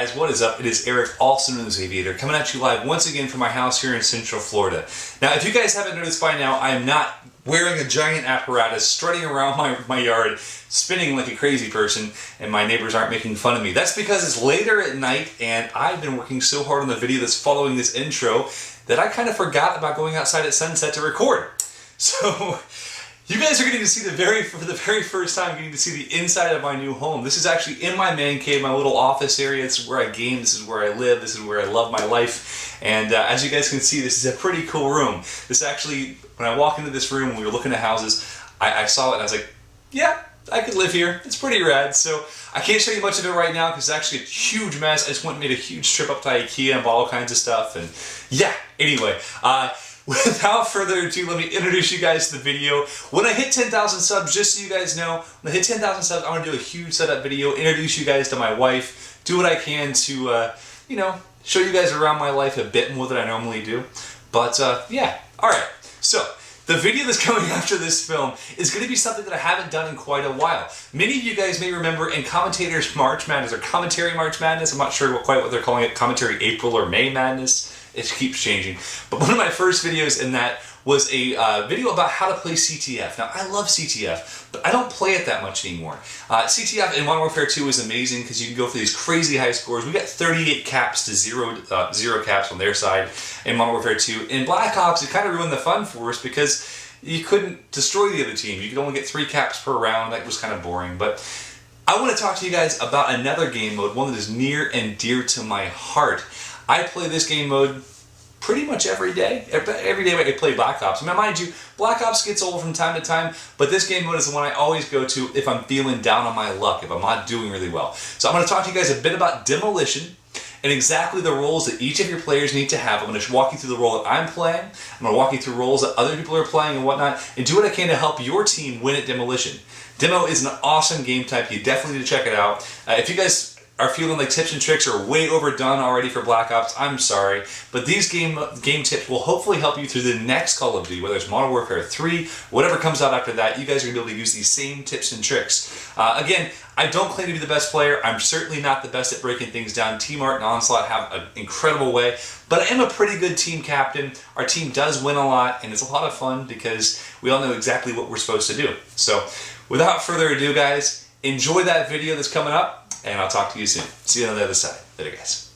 guys, what is up? It is Eric, also known as Aviator, coming at you live once again from my house here in Central Florida. Now, if you guys haven't noticed by now, I am not wearing a giant apparatus, strutting around my yard, spinning like a crazy person, and my neighbors aren't making fun of me. That's because it's later at night, and I've been working so hard on the video that's following this intro that I kind of forgot about going outside at sunset to record. So, you guys are getting to see for the very first time, getting to see the inside of my new home. This is actually in my man cave, my little office area. This is where I game, this is where I live, this is where I love my life. And as you guys can see, this is a pretty cool room. This actually, when I walked into this room, when we were looking at houses, I saw it and I was like, yeah, I could live here. It's pretty rad. So I can't show you much of it right now because it's actually a huge mess. I just went and made a huge trip up to IKEA and bought all kinds of stuff. And yeah, anyway. Without further ado, let me introduce you guys to the video. When I hit 10,000 subs, just so you guys know, when I hit 10,000 subs, I'm going to do a huge setup video, introduce you guys to my wife, do what I can to, you know, show you guys around my life a bit more than I normally do. But, yeah. Alright, so the video that's coming after this film is going to be something that I haven't done in quite a while. Many of you guys may remember in Commentators March Madness, or Commentary March Madness, I'm not sure quite what they're calling it, Commentary April or May Madness. It keeps changing. But one of my first videos in that was a video about how to play CTF. Now, I love CTF, but I don't play it that much anymore. CTF in Modern Warfare 2 is amazing because you can go for these crazy high scores. We got 38 caps to zero caps on their side in Modern Warfare 2. In Black Ops, it kind of ruined the fun for us because you couldn't destroy the other team. You could only get 3 caps per round. That was kind of boring. But I want to talk to you guys about another game mode, one that is near and dear to my heart. I play this game mode pretty much every day. Every day I play Black Ops. Now, mind you, Black Ops gets old from time to time, but this game mode is the one I always go to if I'm feeling down on my luck, if I'm not doing really well. So I'm going to talk to you guys a bit about Demolition and exactly the roles that each of your players need to have. I'm going to walk you through the role that I'm playing. I'm going to walk you through roles that other people are playing and whatnot, and do what I can to help your team win at Demolition. Demo is an awesome game type. You definitely need to check it out. If you guys are feeling like tips and tricks are way overdone already for Black Ops, I'm sorry, but these game tips will hopefully help you through the next Call of Duty, whether it's Modern Warfare 3, whatever comes out after that. You guys are going to be able to use these same tips and tricks. Again, I don't claim to be the best player. I'm certainly not the best at breaking things down. Team Art and Onslaught have an incredible way, but I am a pretty good team captain. Our team does win a lot, and it's a lot of fun because we all know exactly what we're supposed to do. So, without further ado, guys, enjoy that video that's coming up, and I'll talk to you soon. See you on the other side. Later, guys.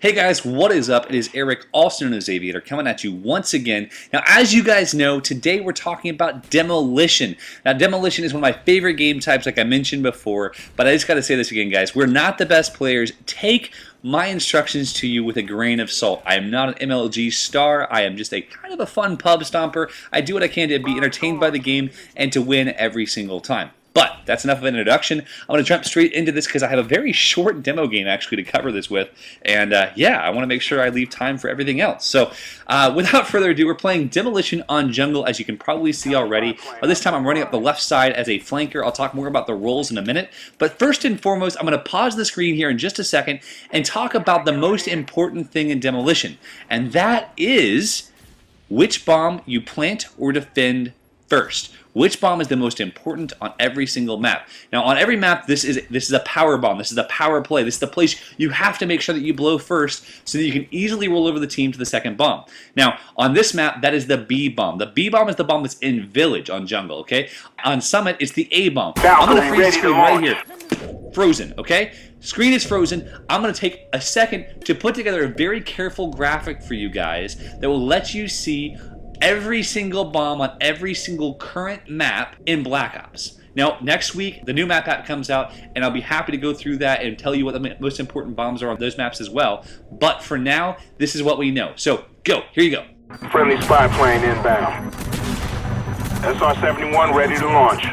Hey guys, what is up? It is Eric, also known as Aviator, coming at you once again. Now, as you guys know, today we're talking about Demolition. Now, Demolition is one of my favorite game types, like I mentioned before, but I just got to say this again, guys. We're not the best players. Take my instructions to you with a grain of salt. I am not an MLG star. I am just a kind of a fun pub stomper. I do what I can to be entertained by the game and to win every single time. But that's enough of an introduction. I'm going to jump straight into this because I have a very short demo game actually to cover this with. And yeah, I want to make sure I leave time for everything else. So without further ado, we're playing Demolition on Jungle, as you can probably see already. This time I'm running up the left side as a flanker. I'll talk more about the roles in a minute. But first and foremost, I'm going to pause the screen here in just a second and talk about the most important thing in Demolition. And that is which bomb you plant or defend first. Which bomb is the most important on every single map? Now, on every map, this is a power bomb. This is a power play. This is the place you have to make sure that you blow first so that you can easily roll over the team to the second bomb. Now, on this map, that is the B bomb. The B bomb is the bomb that's in Village on Jungle, okay? On Summit, it's the A bomb. I'm going to freeze the screen right here. Frozen, okay? Screen is frozen. I'm going to take a second to put together a very careful graphic for you guys that will let you see every single bomb on every single current map in Black Ops. Now, next week, the new map app comes out, and I'll be happy to go through that and tell you what the most important bombs are on those maps as well. But for now, this is what we know. So, go. Here you go. Friendly spy plane inbound. SR-71 ready to launch.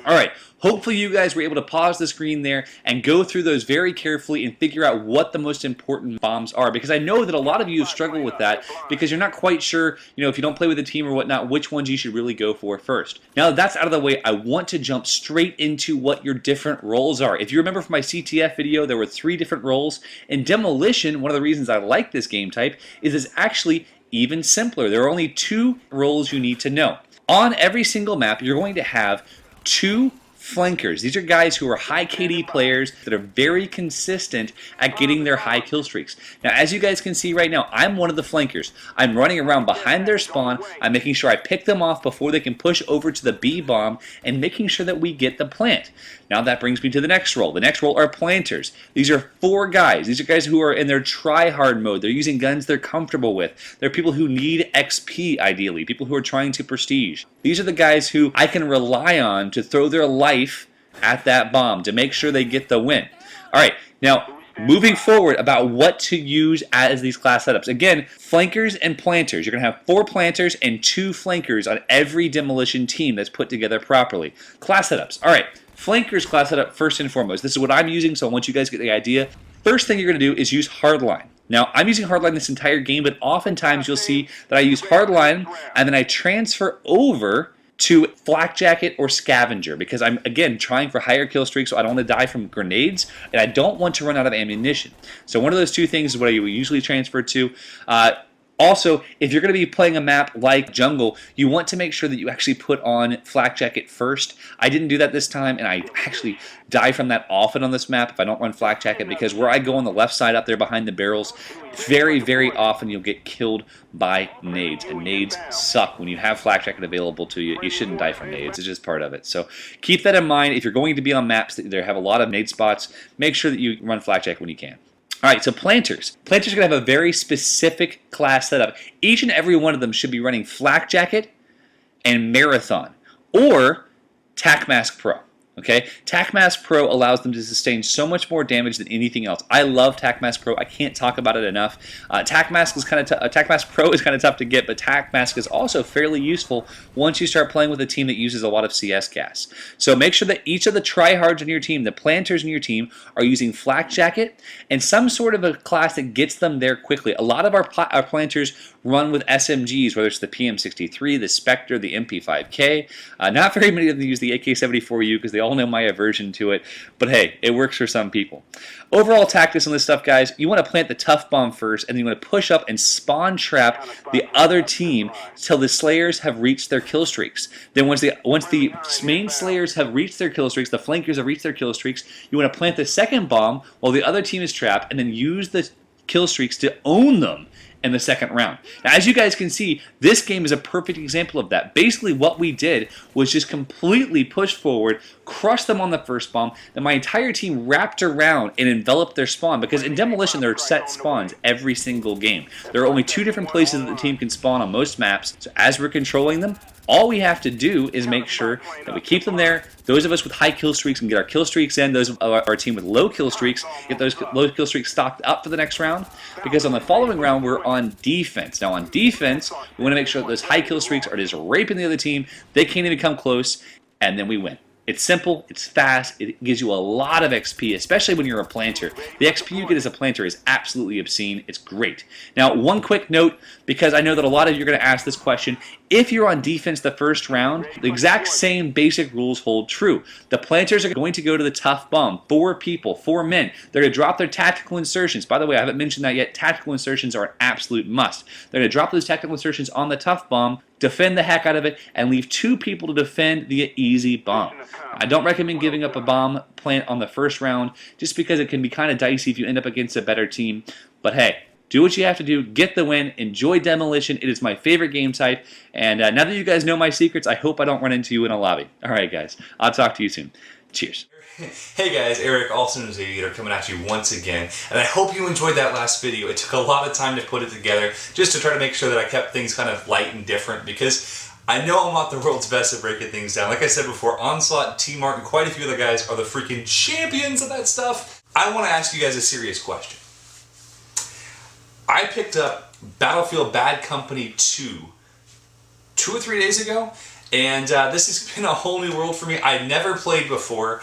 All right. Hopefully you guys were able to pause the screen there and go through those very carefully and figure out what the most important bombs are, because I know that a lot of you have struggled with that because you're not quite sure, you know, if you don't play with a team or whatnot, which ones you should really go for first. Now that that's out of the way, I want to jump straight into what your different roles are. If you remember from my CTF video, there were 3 different roles. In Demolition, one of the reasons I like this game type is it's actually even simpler. There are only 2 roles you need to know. On every single map, you're going to have 2 flankers. These are guys who are high KD players that are very consistent at getting their high kill streaks. Now, as you guys can see right now, I'm one of the flankers. I'm running around behind their spawn. I'm making sure I pick them off before they can push over to the B bomb and making sure that we get the plant. Now that brings me to the next role. The next role are planters. These are 4 guys. These are guys who are in their try-hard mode. They're using guns they're comfortable with. They're people who need XP, ideally. People who are trying to prestige. These are the guys who I can rely on to throw their life at that bomb to make sure they get the win. All right, now moving forward about what to use as these class setups. Again, flankers and planters. You're going to have 4 planters and 2 flankers on every demolition team that's put together properly. Class setups. All right, flankers class setup first and foremost. This is what I'm using, so I want you guys to get the idea. First thing you're going to do is use hardline. Now, I'm using hardline this entire game, but oftentimes you'll see that I use hardline and then I transfer over to flak jacket or scavenger because I'm, again, trying for higher kill streaks, so I don't want to die from grenades and I don't want to run out of ammunition. So one of those 2 things is what I usually transfer to. Also, if you're going to be playing a map like Jungle, you want to make sure that you actually put on flak jacket first. I didn't do that this time, and I actually die from that often on this map if I don't run flak jacket, because where I go on the left side up there behind the barrels, very, very often you'll get killed by nades, and nades suck. When you have flak jacket available to you, you shouldn't die from nades. It's just part of it. So keep that in mind. If you're going to be on maps that have a lot of nade spots, make sure that you run flak jacket when you can. All right, so planters. Planters are going to have a very specific class setup. Each and every one of them should be running flak jacket and marathon or tac mask pro. Okay, Tac Mask Pro allows them to sustain so much more damage than anything else. I love Tac Mask Pro. I can't talk about it enough. Tac Mask Pro is kind of tough to get, but Tac Mask is also fairly useful once you start playing with a team that uses a lot of CS gas. So make sure that each of the tryhards on your team, the planters in your team, are using Flak Jacket and some sort of a class that gets them there quickly. A lot of our planters run with SMGs, whether it's the PM63, the Spectre, the MP5K. Not very many of them use the AK-74U because they all know my aversion to it, but hey, it works for some people. Overall tactics on this stuff, guys, you want to plant the tough bomb first, and then you want to push up and spawn trap the other team till the Slayers have reached their kill streaks. Then once the main Slayers have reached their kill streaks, the flankers have reached their kill streaks, you want to plant the second bomb while the other team is trapped, and then use the kill streaks to own them in the second round. Now, as you guys can see, this game is a perfect example of that. Basically, what we did was just completely push forward, crush them on the first bomb, then my entire team wrapped around and enveloped their spawn, because in Demolition, there are set spawns every single game. There are only 2 different places that the team can spawn on most maps, so as we're controlling them, all we have to do is make sure that we keep them there. Those of us with high kill streaks can get our kill streaks in. Those of our team with low kill streaks get those low kill streaks stocked up for the next round, because on the following round we're on defense. Now on defense, we want to make sure that those high kill streaks are just raping the other team. They can't even come close, and then we win. It's simple, it's fast, it gives you a lot of XP, especially when you're a planter. The XP you get as a planter is absolutely obscene. It's great. Now, one quick note, because I know that a lot of you are going to ask this question. If you're on defense the first round, the exact same basic rules hold true. The planters are going to go to the tough bomb. 4 people, 4 men. They're going to drop their tactical insertions. By the way, I haven't mentioned that yet. Tactical insertions are an absolute must. They're going to drop those tactical insertions on the tough bomb, defend the heck out of it, and leave 2 people to defend the easy bomb. I don't recommend giving up a bomb plant on the first round, just because it can be kind of dicey if you end up against a better team. But hey, do what you have to do, get the win, enjoy Demolition. It is my favorite game type, and now that you guys know my secrets, I hope I don't run into you in a lobby. Alright guys, I'll talk to you soon. Cheers. Hey guys, Eric, also known as Aviator, coming at you once again, and I hope you enjoyed that last video. It took a lot of time to put it together, just to try to make sure that I kept things kind of light and different, because I know I'm not the world's best at breaking things down. Like I said before, Onslaught, T-Mark, and quite a few other guys are the freaking champions of that stuff. I want to ask you guys a serious question. I picked up Battlefield Bad Company 2 or 3 days ago, and this has been a whole new world for me. I'd never played before,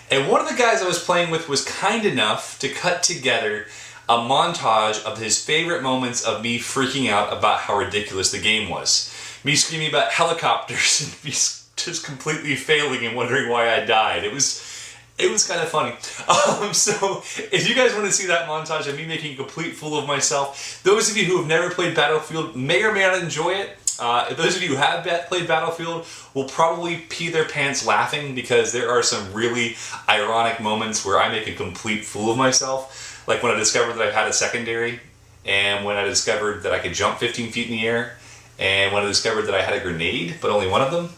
and one of the guys I was playing with was kind enough to cut together a montage of his favorite moments of me freaking out about how ridiculous the game was. Me screaming about helicopters and me just completely failing and wondering why I died. It was kind of funny. So if you guys want to see that montage of me making a complete fool of myself, those of you who have never played Battlefield may or may not enjoy it. Those of you who have played Battlefield will probably pee their pants laughing because there are some really ironic moments where I make a complete fool of myself. Like when I discovered that I had a secondary, and when I discovered that I could jump 15 feet in the air, and when I discovered that I had a grenade, but only one of them.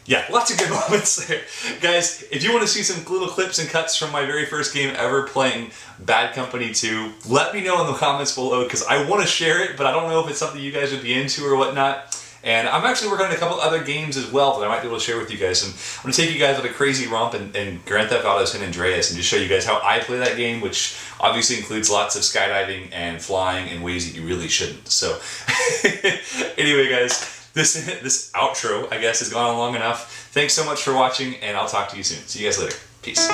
Yeah, lots of good moments there. Guys, if you want to see some little clips and cuts from my very first game ever playing Bad Company 2, let me know in the comments below, because I want to share it, but I don't know if it's something you guys would be into or whatnot. And I'm actually working on a couple other games as well that I might be able to share with you guys. And I'm going to take you guys on a crazy romp in Grand Theft Auto San Andreas and just show you guys how I play that game, which obviously includes lots of skydiving and flying in ways that you really shouldn't. So anyway, guys, this outro, I guess, has gone on long enough. Thanks so much for watching, and I'll talk to you soon. See you guys later. Peace.